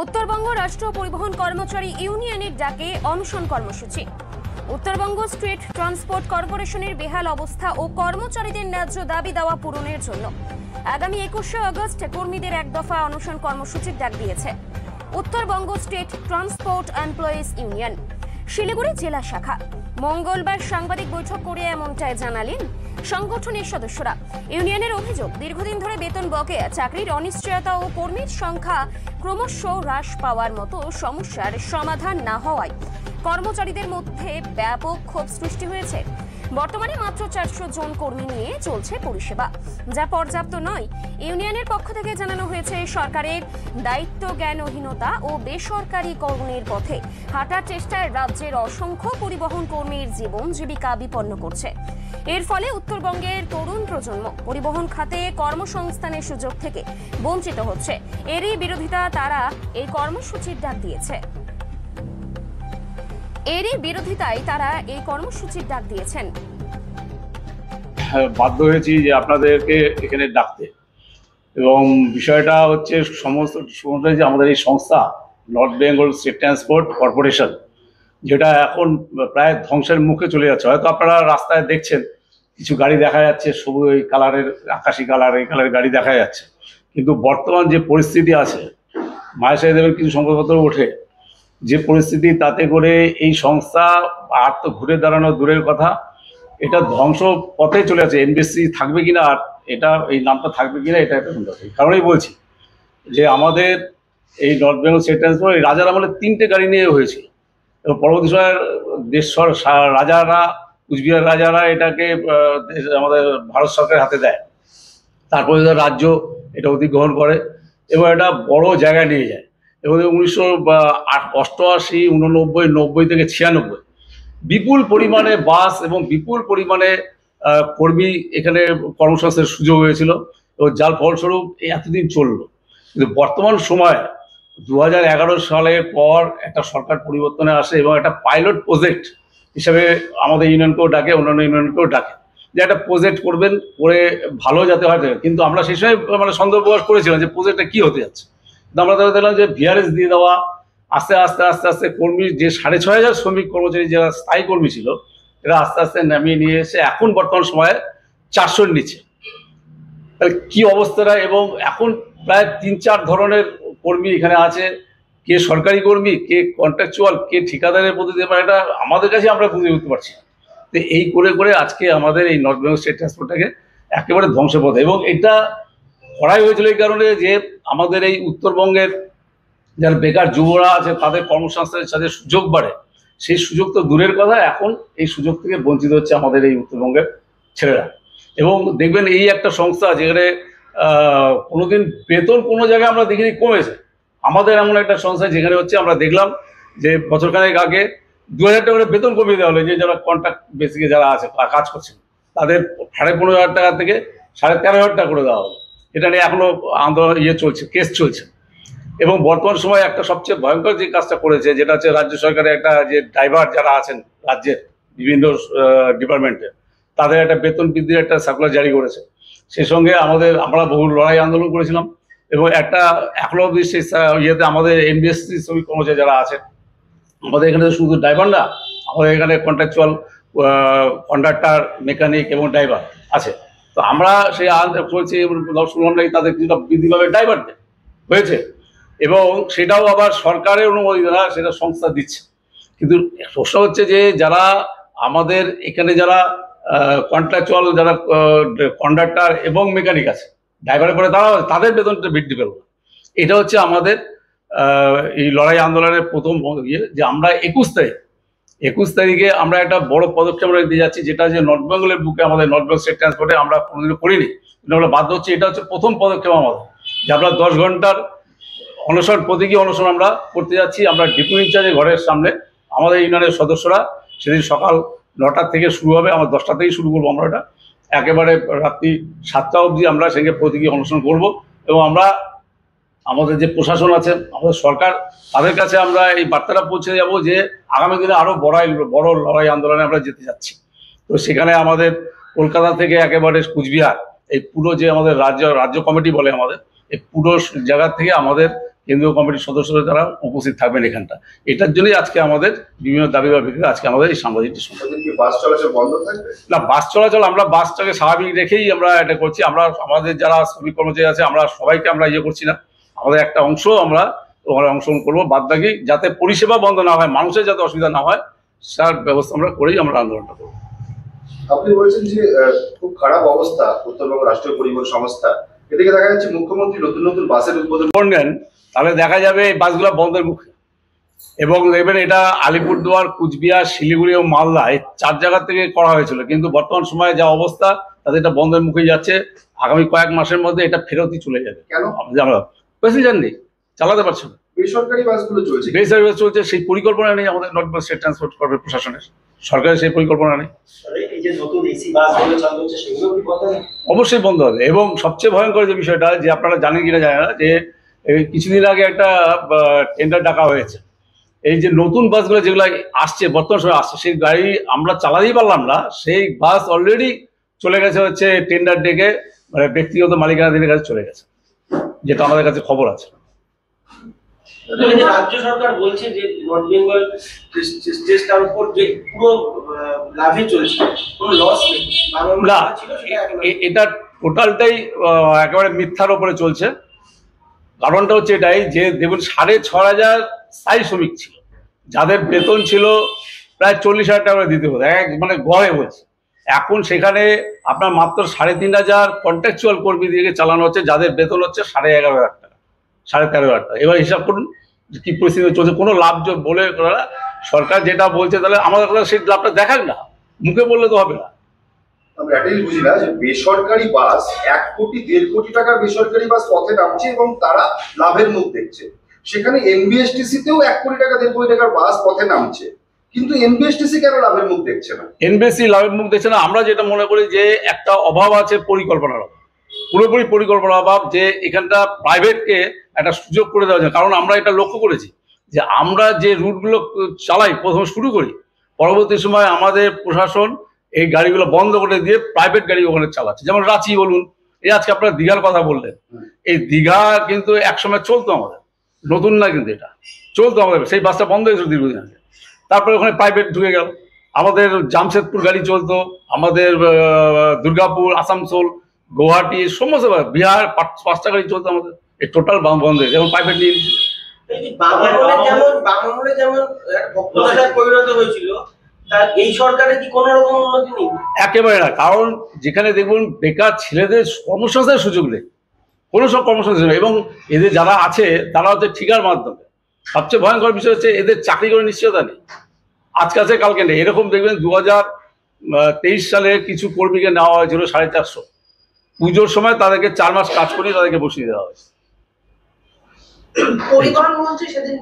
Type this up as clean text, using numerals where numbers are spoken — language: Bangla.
উত্তরবঙ্গ রাষ্ট্র পরিবহন কর্মচারী ইউনিয়নের ডাকে অনশন কর্মসূচি। উত্তরবঙ্গ স্টেট ট্রান্সপোর্ট কর্পোরেশনের বেহাল অবস্থা ও কর্মচারীদের ন্যায্য দাবি দেওয়া পূরণের জন্য আগামী 21শে আগস্ট কর্মীদের এক দফা অনশন কর্মসূচির ডাক দিয়েছে Uttarbanga state transport employees union Siliguri জেলা শাখা। মঙ্গলবার সাংবাদিক বৈঠক করে এমনটাই জানালেন সংগঠনের সদস্যরা। ইউনিয়নের অভিযোগ, দীর্ঘদিন ধরে বেতন বকেয়া, চাকরির অনিশ্চয়তা ও কর্মীর সংখ্যা ক্রমশ হ্রাস পাওয়ার মতো সমস্যার সমাধান না হওয়ায় কর্মচারীদের মধ্যে ব্যাপক ক্ষোভ সৃষ্টি হয়েছে। বর্তমানে মাত্র 400 জন কর্মী নিয়ে চলছে পরিষেবা, যা পর্যাপ্ত নয়। ইউনিয়নের পক্ষ থেকে জানানো হয়েছে সরকারের দায়িত্ব জ্ঞানহীনতা ও বেসরকারীকরণের পথে হাঁটার চেষ্টায় রাজ্যের অসংখ্য পরিবহন কর্মীর জীবন জীবিকা বিপন্ন করছে। এর ফলে উত্তরবঙ্গের তরুণ প্রজন্ম পরিবহন খাতে কর্মসংস্থানের সুযোগ থেকে বঞ্চিত হচ্ছে। এরই বিরোধিতায় তারা এই কর্মসূচির ডাক দিয়েছেন। বাধ্য হয়েছি যে আপনাদেরকে এখানে ডাকতে, এবং বিষয়টা হচ্ছে সমস্ত যে আমাদের এই সংস্থা north Bengal state transport corporation, যেটা এখন প্রায় ধ্বংসের মুখে চলে যাচ্ছে। হয়তো আপনারা রাস্তায় দেখছেন কিছু গাড়ি দেখা যাচ্ছে, সবুজ ওই কালারের, আকাশি কালার, এই কালারের গাড়ি দেখা যাচ্ছে, কিন্তু বর্তমান যে পরিস্থিতি আছে, মায়ের সাহেবের কিছু সংবাদপত্র ওঠে যে পরিস্থিতি, তাতে করে এই সংস্থা আর তো ঘুরে দাঁড়ানো দূরের কথা, এটা ধ্বংস পথে চলে আছে। এনবিএসসি থাকবে কিনা, আর এটা এই নামটা থাকবে কিনা, এটা একটা সুন্দর। এই কারণেই বলছি যে আমাদের এই নর্থ বেঙ্গল স্টেট ট্রান্সপোর্ট এই রাজার আমলে 3টে গাড়ি নিয়ে হয়েছিল, এবং পরবর্তী সময়ের রাজারা, কুচবিহার রাজারা এটাকে আমাদের ভারত সরকারের হাতে দেয়। তারপরে রাজ্য এটা অধিগ্রহণ করে এবং এটা বড় জায়গায় নিয়ে যায়। এবং 1988, 89, 90 থেকে 96 বিপুল পরিমাণে বাস এবং বিপুল পরিমাণে কর্মী এখানে কর্মসংস্থানের সুযোগ হয়েছিল, এবং যার ফলস্বরূপ এতদিন চলল। কিন্তু বর্তমান সময়ে 2011 সালের পর একটা সরকার পরিবর্তনে আসে এবং একটা পাইলট প্রজেক্ট হিসাবে আমাদের ইউনিয়নকেও ডাকে, অন্যান্য ইউনিয়নকেও ডাকে যে একটা প্রজেক্ট করবেন, করে ভালো যাতে হয়। কিন্তু আমরা সেই সময় সন্দেহ প্রকাশ করেছিলাম যে প্রজেক্টটা কী হতে যাচ্ছে। আমরা দেখলাম যে ভিআরএস দিয়ে দেওয়া, আস্তে আস্তে আস্তে আস্তে কর্মী যে 6500 শ্রমিক কর্মচারী যারা স্থায়ী কর্মী ছিল, এরা আস্তে আস্তে নামিয়ে নিয়ে এসে এখন বর্তমান সময়ে 400-র নিচে। তাহলে কী অবস্থাটা! এবং এখন প্রায় 3-4 ধরনের কর্মী এখানে আছে, কে সরকারি কর্মী, কে কন্ট্রাকচুয়াল, কে ঠিকাদারের পদ্ধতি, এটা আমাদের কাছে আমরা বুঝে উঠতে পারছি। তো এই করে করে আজকে আমাদের এই নর্থ বেঙ্গল স্টেট ট্রান্সপোর্টটাকে একেবারে ধ্বংসপথে। এবং এটা করাই হয়েছিল এই কারণে যে আমাদের এই উত্তরবঙ্গের যারা বেকার যুবরা আছে, তাদের কর্মসংস্থানের সাথে সুযোগ বাড়ে। সেই সুযোগ তো দূরের কথা, এখন এই সুযোগ থেকে বঞ্চিত হচ্ছে আমাদের এই উত্তরবঙ্গের ছেলেরা। এবং দেখবেন এই একটা সংস্থা যেখানে কোনোদিন বেতন কোনো জায়গায় আমরা দেখিনি কমেছে। আমাদের এমন একটা সংস্থা যেখানে হচ্ছে আমরা দেখলাম যে বছরখানেক আগে 2000 টাকা করে বেতন কমিয়ে দেওয়া হলো, যে যারা কন্ট্রাক্ট বেসিকে যারা আছে কাজ করছেন, তাদের 15,500 টাকা থেকে 13,500 টাকা করে দেওয়া হলো। এটা নিয়ে এখনো আন্দোলন চলছে, কেস চলছে। এবং বর্তমান সময়ে একটা সবচেয়ে ভয়ঙ্কর যে কাজটা করেছে, যেটা হচ্ছে রাজ্য সরকারের একটা যে ড্রাইভার যারা আছেন রাজ্যের বিভিন্ন ডিপার্টমেন্টে, তাদের একটা বেতন বৃদ্ধির একটা সার্কুলার জারি করেছে। সেই সঙ্গে আমরা বহু লড়াই আন্দোলন করেছিলাম, এবং একটা এখনো অবধি সেই আমাদের এনবিএসসি শ্রমিক কর্মচারী যারা আছে, আমাদের এখানে শুধু ড্রাইভার না, আমাদের এখানে কন্ট্রাকচুয়াল কন্ডাক্টর, মেকানিক এবং ড্রাইভার আছে। তো আমরা সেই বলছি শুনলাম নাকি তাদের কিছুটা বৃদ্ধিভাবে ড্রাইভার হয়েছে, এবং সেটাও আবার সরকারের অনুমতি দ্বারা সেটা সংস্থা দিচ্ছে। কিন্তু প্রশ্ন হচ্ছে যে যারা আমাদের এখানে যারা কন্ট্রাকচুয়াল, যারা কন্ডাক্টর এবং মেকানিক আছে, ড্রাইভারের পরে তাদের বেতনটা বৃদ্ধি পেল না। এটা হচ্ছে আমাদের এই লড়াই আন্দোলনের প্রথম ইয়ে, যে আমরা 21 তারিখে আমরা একটা বড় পদক্ষেপ নিতে যাচ্ছি, যেটা যে নর্থ বেঙ্গলের বুকে আমাদের নর্থ বেঙ্গল স্টেট ট্রান্সপোর্টে আমরা কোনোদিনও করিনি, কিন্তু আমরা বাধ্য হচ্ছে। এটা হচ্ছে প্রথম পদক্ষেপ আমাদের, যে আমরা 10 ঘন্টার অনশন, প্রতীকী অনশন আমরা করতে যাচ্ছি। আমরা ডিপো ইনচার্জের ঘরের সামনে আমাদের ইউনিয়নের সদস্যরা, সেদিন সকাল 9টা থেকে শুরু হবে, আমরা 10টা থেকেই শুরু করবো। আমরা এটা একেবারে রাত্রি 7টা অবধি আমরা সেখানে প্রতীকী অনশন করব। এবং আমরা আমাদের যে প্রশাসন আছে, আমাদের সরকার, তাদের কাছে আমরা এই বার্তাটা পৌঁছে যাব যে আগামী দিনে আরও বড় লড়াই আন্দোলনে আমরা যেতে যাচ্ছি। তো সেখানে আমাদের কলকাতা থেকে একেবারে কুচবিহার, এই পুরো যে আমাদের রাজ্য কমিটি বলে আমাদের, এই পুরো জায়গা থেকে আমাদের কেন্দ্রীয় কমিটির সদস্যরা তারা উপস্থিত থাকবেন এখানটা। এটার জন্যই আজকে আমাদের বিভিন্ন দাবি বা ভিত্তিতে আজকে আমাদের এই সাংবাদিকটি বাস চলাচল বন্ধ থাকবে না। বাস চলাচল আমরা বাসটাকে স্বাভাবিক রেখেই আমরা এটা করছি। আমরা আমাদের যারা শ্রমিক কর্মচারী আছে আমরা সবাইকে আমরা ইয়ে করছি না, আমাদের একটা অংশ আমরা ওখানে অংশগ্রহণ করবো, বাদ বাকি যাতে পরিষেবা বন্ধ না হয়, মানুষের যাতে অসুবিধা না হয় তার ব্যবস্থা আমরা করেই আমরা আন্দোলনটা করবো। আপনি বলছেন যে খুব খারাপ অবস্থা উত্তরবঙ্গ রাষ্ট্রীয় পরিবহন সংস্থা, এদিকে দেখা যাচ্ছে মুখ্যমন্ত্রী নতুন নতুন বাসের উদ্বোধন করবেন, তাহলে দেখা যাবে এই বাসগুলো বন্ধের মুখে। এবং দেখবেন এটা আলিপুরদুয়ার, কুচবিহার, শিলিগুড়ি এবং মালদা এই 4 জায়গা থেকে করা হয়েছিল, কিন্তু বর্তমান সময়ে যা অবস্থা তাতে এটা বন্ধের মুখে যাচ্ছে। আগামী কয়েক মাসের মধ্যে এটা ফেরতই চলে যাবে। কেন? আমরা প্যাসেঞ্জার নেই, চালাতে পারছে না, বেসরকারি বাসগুলো চলছে। বেসরকারি বাস চলছে, সেই পরিকল্পনা নেই আমাদের north Bengal state transport corporation প্রশাসনের, সরকারের সেই পরিকল্পনা নেই। এই যে নতুন এসি বাসগুলো চালু হচ্ছে সেগুলো কি বন্ধ হবে? অবশ্যই বন্ধ হবে। এবং সবচেয়ে ভয়ঙ্কর যে বিষয়টা, যে আপনারা জানেন কিনা জানেন না, যে এই কিছুদিন আগে একটা টেন্ডার ডাকা হয়েছে, এই যে নতুন বাসগুলো যেগুলো আসছে বর্তমান সময় আসছে, সেই গাড়ি আমরা চালাতেই পারলাম না, সেই বাস অলরেডি চলে গেছে হচ্ছে টেন্ডার ডেকে, মানে ব্যক্তিগত মালিকানাধীনের কাছে চলে গেছে, যেটা আমাদের কাছে খবর আছে। রাজ্য সরকার বলছে যে নর্থ বেঙ্গল স্টেট ট্রান্সপোর্ট যে পুরো লাভে চলছে, কোনো লস নেই। না, এটা টোটালটাই একেবারে মিথ্যার উপরে চলছে। কারণটা হচ্ছে এটাই যে দেখুন 6,500 স্থায়ী শ্রমিক ছিল, যাদের বেতন ছিল প্রায় 40,000 টাকা করে দিতে হতো, মানে গড়ে বলছে। এখন সেখানে আপনার মাত্র 3,500 কন্ট্রাকচুয়াল কর্মী দিয়ে চালানো হচ্ছে, যাদের বেতন হচ্ছে 11,500 টাকা, 13,500 টাকা। এবার হিসাব করুন কি পরিস্থিতি চলছে। কোনো লাভ বলে সরকার যেটা বলছে, তাহলে আমাদের কথা সেই লাভটা দেখাক না, মুখে বললে তো হবে না। আমরা এটাই বুঝি না যে বেসরকারি বাস 1 কোটি 1.5 কোটি টাকার বেসরকারি বাস পথে নামছে এবং তারা লাভের মুখ দেখছে। সেখানে এনবিএসটিসি তেও 1 কোটি টাকা 1.5 কোটি টাকার বাস পথে নামছে, কিন্তু এনবিএসটিসি কেন লাভের মুখ দেখছে না? এনবিএসসি লাভের মুখ দেখছে না, আমরা যেটা মনে করি যে একটা অভাব আছে, পরিকল্পনার অভাব, পুরোপুরি পরিকল্পনার অভাব, যে এখানটা প্রাইভেটকে একটা সুযোগ করে দেওয়া যায়। কারণ আমরা এটা লক্ষ্য করেছি যে আমরা যে রুটগুলো চালাই, প্রথম শুরু করি, পরবর্তী সময় আমাদের প্রশাসন এই গাড়িগুলো বন্ধ করে দিয়ে প্রাইভেট গাড়ি ওখানে চালাচ্ছে। যেমন রাঁচি বলুন, এই আজকে আপনারা দীঘার কথা বললেন, এই দীঘা কিন্তু একসময় চলতো আমাদের, নতুন না কিন্তু, এটা চলতো আমাদের, সেই বাসটা বন্ধ হয়েছিল দীর্ঘদিন আগে। তারপরে ওখানে প্রাইভেট ঢুকে গেল, আমাদের জামশেদপুর গাড়ি চলতো, আমাদের দুর্গাপুর, আসানসোল, গুয়াহাটি, সমস্ত বিহার 5টা গাড়ি চলতো আমাদের, এই টোটাল বন্ধ হয়েছে, যেমন প্রাইভেট নিয়ে বাংলাদেশে যেমন ভক্তদাতায় পরিণত হয়েছিল, তার এই সরকারের কি কোনো রকম উন্নতি নেই? একেবারে না। কারণ যেখানে দেখুন বেকার ছেলেদের কর্মসংস্থানের সুযোগ নেই, কোনো সব কর্মসংস্থান নেই, এবং এদের যারা আছে তারা হচ্ছে ঠিকার মাধ্যমে। সবচেয়ে ভয়ঙ্কর বিষয় হচ্ছে এদের চাকরি করে নিশ্চয়তা নেই, আজকে আছে কালকে নেই। এরকম দেখবেন 2023 সালে কিছু কর্মীকে নেওয়া হয়েছিল 450, পুজোর সময় তাদেরকে 4 মাস কাজ করিয়ে তাদেরকে বসিয়ে দেওয়া হয়েছে। পরিবহন মন্ত্রী সেদিন